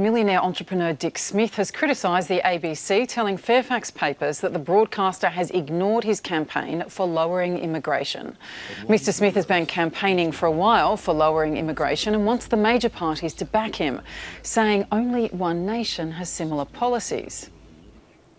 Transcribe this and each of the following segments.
Millionaire entrepreneur Dick Smith has criticised the ABC, telling Fairfax Papers that the broadcaster has ignored his campaign for lowering immigration. Mr Smith has been campaigning for a while for lowering immigration and wants the major parties to back him, saying only one nation has similar policies.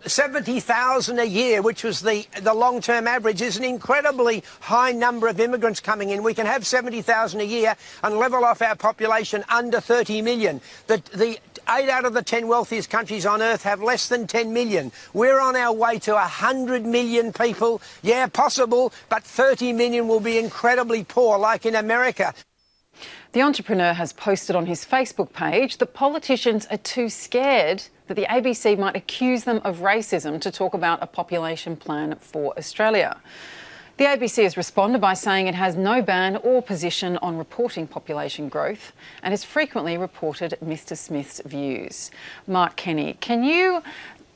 70,000 a year, which was the long-term average, is an incredibly high number of immigrants coming in. We can have 70,000 a year and level off our population under 30 million. The 8 out of the 10 wealthiest countries on earth have less than 10 million. We're on our way to 100 million people. Yeah, possible, but 30 million will be incredibly poor, like in America. The entrepreneur has posted on his Facebook page that politicians are too scared that the ABC might accuse them of racism to talk about a population plan for Australia. The ABC has responded by saying it has no ban or position on reporting population growth and has frequently reported Mr Smith's views. Mark Kenny, can you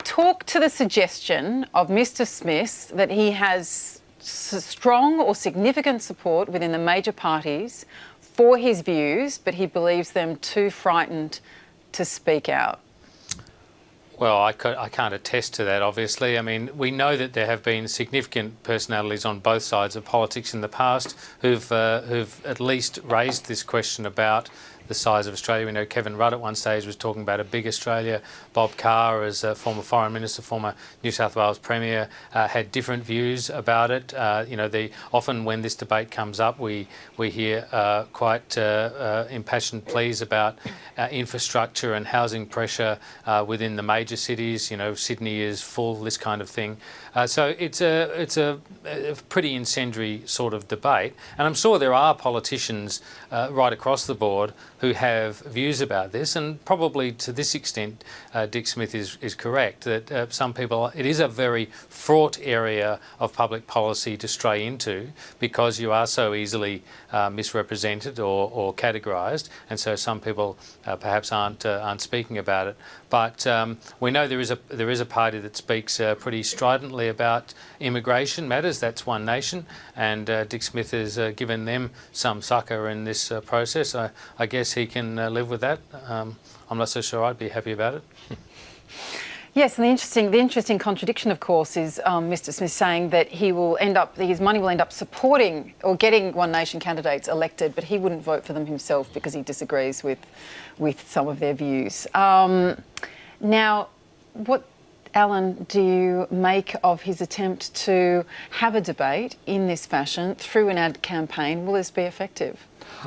talk to the suggestion of Mr Smith that he has strong or significant support within the major parties for his views, but he believes them too frightened to speak out? Well, I can't attest to that, obviously. I mean, we know that there have been significant personalities on both sides of politics in the past who've at least raised this question about the size of Australia. We know Kevin Rudd at one stage was talking about a big Australia. Bob Carr, as a former Foreign Minister, former New South Wales Premier, had different views about it. Often when this debate comes up, we hear quite impassioned pleas about infrastructure and housing pressure within the major cities. You know, Sydney is full, this kind of thing. So it's a pretty incendiary sort of debate, and I'm sure there are politicians right across the board who have views about this, and probably to this extent Dick Smith is correct that some people, it is a very fraught area of public policy to stray into because you are so easily misrepresented or categorised, and so some people perhaps aren't speaking about it. But we know there is a party that speaks pretty stridently about immigration matters. That's One Nation, and Dick Smith has given them some succor in this process. I guess he can live with that. I'm not so sure I'd be happy about it. Yes, and the interesting contradiction, of course, is Mr Smith saying that his money will end up supporting or getting One Nation candidates elected, but he wouldn't vote for them himself because he disagrees with some of their views. Now, what, Alan, do you make of his attempt to have a debate in this fashion through an ad campaign? Will this be effective?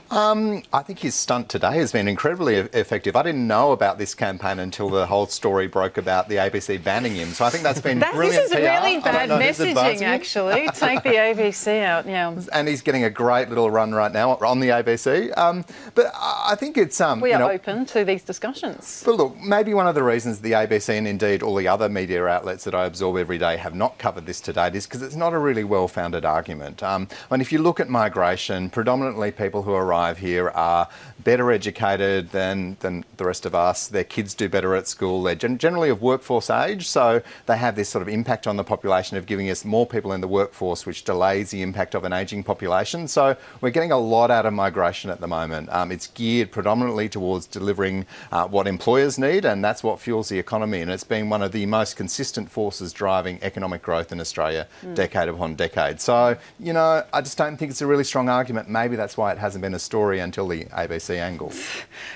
I think his stunt today has been incredibly effective. I didn't know about this campaign until the whole story broke about the ABC banning him. So I think that's been brilliant. This is really bad messaging, actually. Take the ABC out, yeah. And he's getting a great little run right now on the ABC. But I think it's... we are open to these discussions. But look, maybe one of the reasons the ABC and indeed all the other media outlets that I absorb every day have not covered this to date is because it's not a really well-founded argument. And if you look at migration, predominantly people who arrive here are better educated than the rest of us. Their kids do better at school. They're generally of workforce age, so they have this sort of impact on the population of giving us more people in the workforce, which delays the impact of an ageing population. So we're getting a lot out of migration at the moment. It's geared predominantly towards delivering what employers need, and that's what fuels the economy, and it's been one of the most consistent forces driving economic growth in Australia decade upon decade. So, you know, I just don't think it's a really strong argument. Maybe that's why it hasn't been a story until the ABC angle.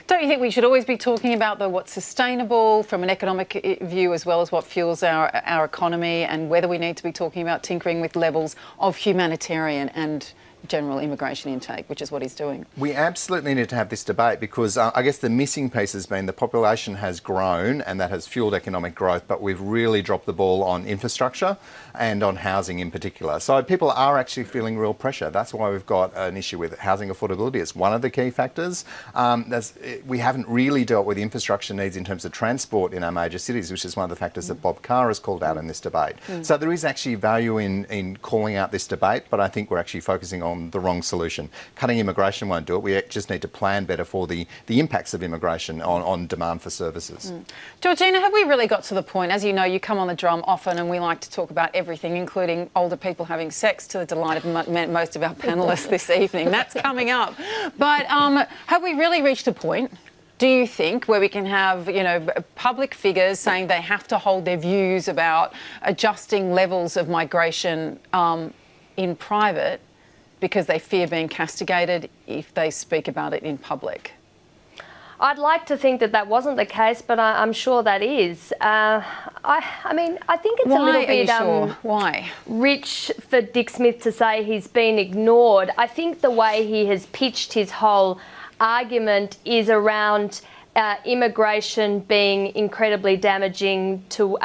Don't you think we should always be talking about what's sustainable from an economic view as well as what fuels our economy, and whether we need to be talking about tinkering with levels of humanitarian and general immigration intake, which is what he's doing? We absolutely need to have this debate because I guess the missing piece has been the population has grown and that has fuelled economic growth, but we've really dropped the ball on infrastructure and on housing in particular. So people are actually feeling real pressure. That's why we've got an issue with housing affordability. It's one of the key factors. We haven't really dealt with infrastructure needs in terms of transport in our major cities, which is one of the factors that Bob Carr has called out in this debate. So there is actually value in calling out this debate, but I think we're actually focusing on the wrong solution. Cutting immigration won't do it. We just need to plan better for the impacts of immigration on demand for services. Georgina, have we really got to the point? As you know, you come on the drum often and we like to talk about everything, including older people having sex, to the delight of most of our panellists this evening. That's coming up. But have we really reached a point do you think, where we can have, you know, public figures saying they have to hold their views about adjusting levels of migration in private because they fear being castigated if they speak about it in public? I'd like to think that that wasn't the case, but I'm sure that is. I mean, I think it's a little bit Why? rich for Dick Smith to say he's been ignored. I think the way he has pitched his whole argument is around immigration being incredibly damaging to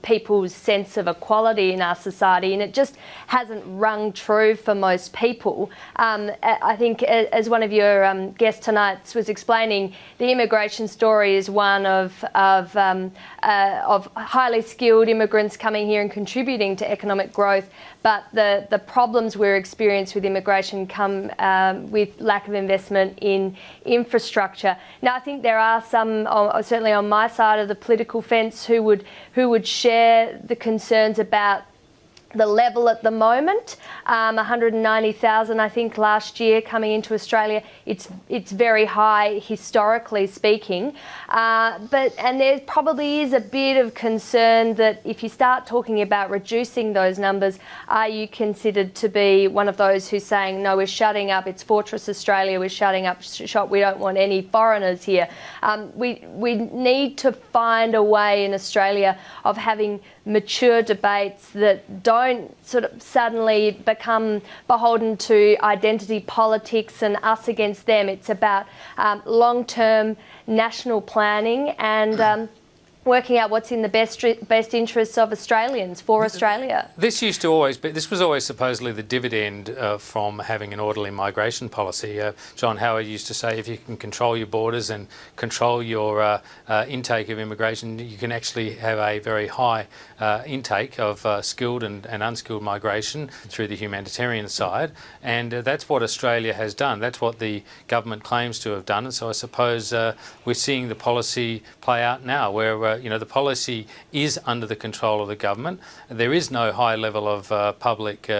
people's sense of equality in our society, and it just hasn't rung true for most people. I think, as one of your guests tonight was explaining, the immigration story is one of highly skilled immigrants coming here and contributing to economic growth, but the problems we're experiencing with immigration come with lack of investment in infrastructure. Now, I think there are some, certainly on my side of the political fence, who would share the concerns about the level at the moment. 190,000, I think, last year coming into Australia. It's very high historically speaking, and there probably is a bit of concern that if you start talking about reducing those numbers, are you considered to be one of those who's saying, no, we're shutting up, it's Fortress Australia, we're shutting up shop, we don't want any foreigners here. We need to find a way in Australia of having mature debates that don't sort of suddenly become beholden to identity politics and us against them. It's about long-term national planning and working out what's in the best interests of Australians for Australia. This used to always be, this was always supposedly the dividend from having an orderly migration policy. John Howard used to say if you can control your borders and control your intake of immigration, you can actually have a very high intake of skilled and unskilled migration through the humanitarian side, and that's what Australia has done. That's what the government claims to have done, and so I suppose we're seeing the policy play out now, where you know, the policy is under the control of the government. There is no high level of public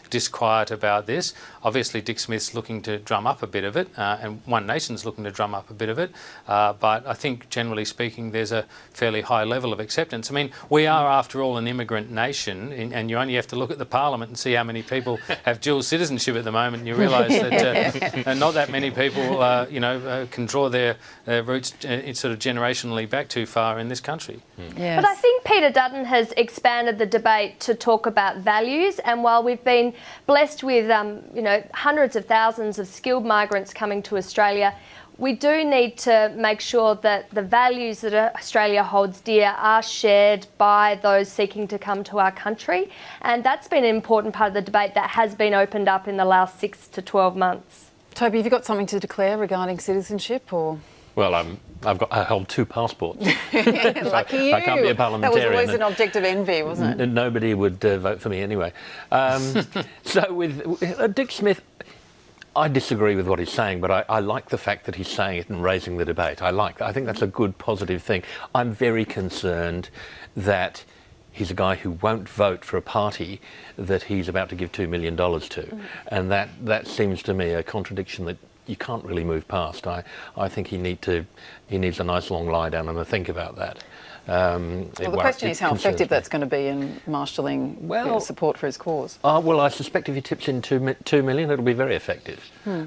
disquiet about this. Obviously, Dick Smith's looking to drum up a bit of it, and One Nation's looking to drum up a bit of it. But I think, generally speaking, there's a fairly high level of acceptance. I mean, we are, after all, an immigrant nation, and you only have to look at the Parliament and see how many people have dual citizenship at the moment, and you realise that not that many people, you know, can draw their roots sort of generationally back too far in this country. Yes. But I think Peter Dutton has expanded the debate to talk about values, and while we've been blessed with, you know, hundreds of thousands of skilled migrants coming to Australia, we do need to make sure that the values that Australia holds dear are shared by those seeking to come to our country, and that's been an important part of the debate that has been opened up in the last 6 to 12 months. Toby, have you got something to declare regarding citizenship, or...? Well, I hold 2 passports. Lucky you. I can't be a parliamentarian. That was always an object of envy, wasn't it? Nobody would vote for me anyway. So with Dick Smith, I disagree with what he's saying, but I like the fact that he's saying it and raising the debate. I think that's a good, positive thing. I'm very concerned that he's a guy who won't vote for a party that he's about to give $2 million to. And that seems to me a contradiction that you can't really move past. I think he needs a nice long lie down and a think about that. Well, the question is how effective that's going to be in marshalling support for his cause. Well, I suspect if he tips in $2 million, it'll be very effective.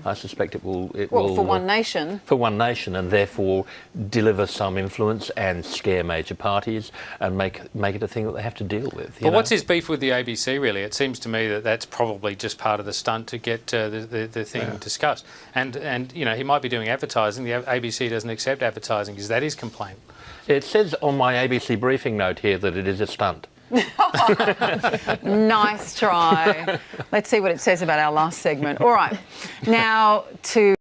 I suspect it will. For One Nation. For One Nation, and therefore deliver some influence and scare major parties and make it a thing that they have to deal with. But what's his beef with the ABC, really? It seems to me that that's probably just part of the stunt to get the thing discussed. And you know, he might be doing advertising. The ABC doesn't accept advertising. Is that his complaint? It says on my ABC briefing note here that it is a stunt. Nice try. Let's see what it says about our last segment. All right, now to...